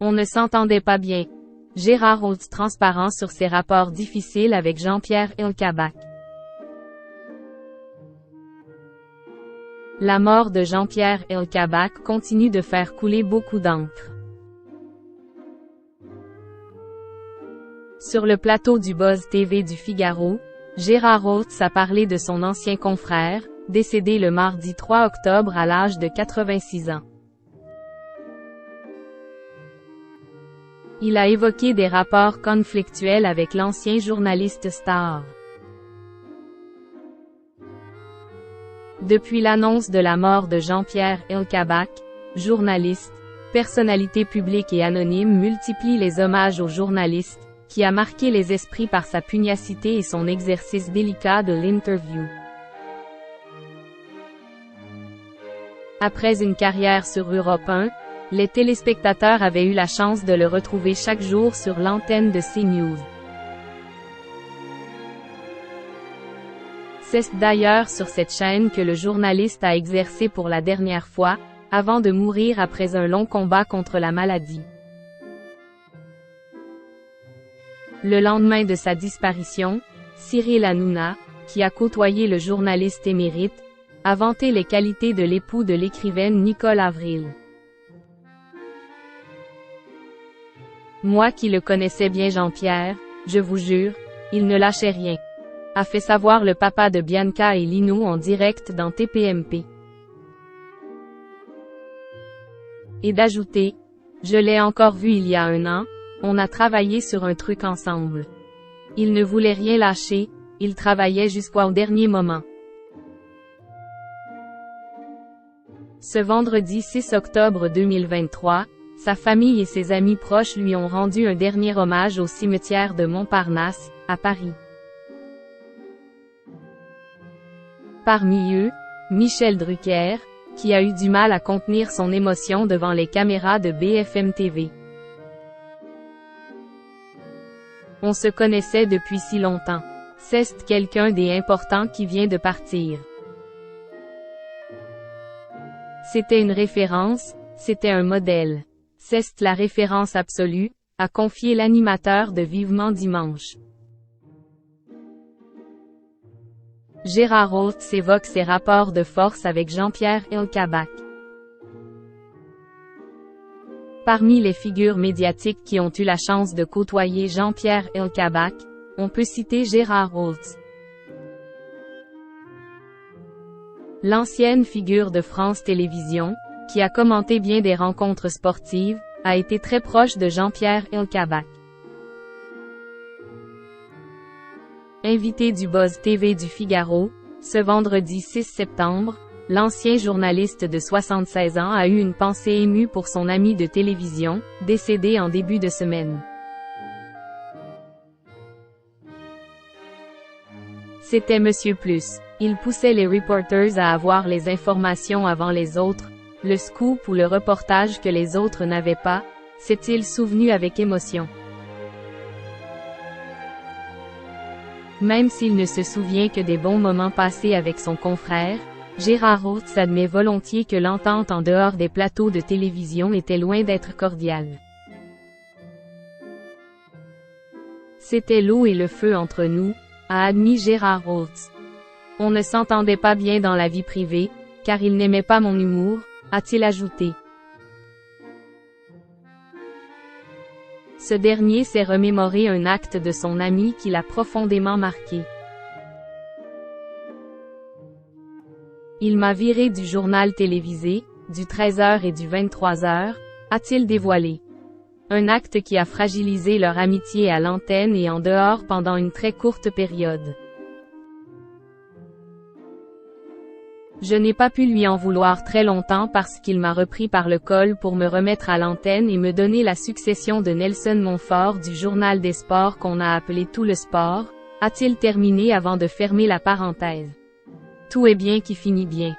On ne s'entendait pas bien. Gérard Holtz transparent sur ses rapports difficiles avec Jean-Pierre Elkabbach. La mort de Jean-Pierre Elkabbach continue de faire couler beaucoup d'encre. Sur le plateau du Buzz TV du Figaro, Gérard Holtz a parlé de son ancien confrère, décédé le mardi 3 octobre à l'âge de 86 ans. Il a évoqué des rapports conflictuels avec l'ancien journaliste star. Depuis l'annonce de la mort de Jean-Pierre Elkabbach, journaliste, personnalité publique et anonyme multiplie les hommages aux journalistes, qui a marqué les esprits par sa pugnacité et son exercice délicat de l'interview. Après une carrière sur Europe 1, les téléspectateurs avaient eu la chance de le retrouver chaque jour sur l'antenne de CNews. C'est d'ailleurs sur cette chaîne que le journaliste a exercé pour la dernière fois, avant de mourir après un long combat contre la maladie. Le lendemain de sa disparition, Cyril Hanouna, qui a côtoyé le journaliste émérite, a vanté les qualités de l'époux de l'écrivaine Nicole Avril. Moi qui le connaissais bien Jean-Pierre, je vous jure, il ne lâchait rien, a fait savoir le papa de Bianca et Lino en direct dans TPMP. Et d'ajouter, je l'ai encore vu il y a 1 an, on a travaillé sur un truc ensemble. Il ne voulait rien lâcher, il travaillait jusqu'au dernier moment. Ce vendredi 6 octobre 2023, sa famille et ses amis proches lui ont rendu un dernier hommage au cimetière de Montparnasse, à Paris. Parmi eux, Michel Drucker, qui a eu du mal à contenir son émotion devant les caméras de BFM TV. On se connaissait depuis si longtemps. C'est quelqu'un d'important qui vient de partir. C'était une référence, c'était un modèle. C'est la référence absolue, a confié l'animateur de Vivement Dimanche. Gérard Holtz évoque ses rapports de force avec Jean-Pierre Elkabbach. Parmi les figures médiatiques qui ont eu la chance de côtoyer Jean-Pierre Elkabbach, on peut citer Gérard Holtz. L'ancienne figure de France Télévisions, qui a commenté bien des rencontres sportives, a été très proche de Jean-Pierre Elkabbach. Invité du Buzz TV du Figaro, ce vendredi 6 septembre, l'ancien journaliste de 76 ans a eu une pensée émue pour son ami de télévision, décédé en début de semaine. C'était Monsieur Plus. Il poussait les reporters à avoir les informations avant les autres, le scoop ou le reportage que les autres n'avaient pas, s'est-il souvenu avec émotion. Même s'il ne se souvient que des bons moments passés avec son confrère, Gérard Holtz admet volontiers que l'entente en dehors des plateaux de télévision était loin d'être cordiale. C'était l'eau et le feu entre nous, a admis Gérard Holtz. On ne s'entendait pas bien dans la vie privée, car il n'aimait pas mon humour, a-t-il ajouté. Ce dernier s'est remémoré un acte de son ami qui l'a profondément marqué. Il m'a viré du journal télévisé, du 13h et du 23h, a-t-il dévoilé. Un acte qui a fragilisé leur amitié à l'antenne et en dehors pendant une très courte période. Je n'ai pas pu lui en vouloir très longtemps parce qu'il m'a repris par le col pour me remettre à l'antenne et me donner la succession de Nelson Montfort du journal des sports qu'on a appelé Tout le sport, a-t-il terminé avant de fermer la parenthèse. Tout est bien qui finit bien.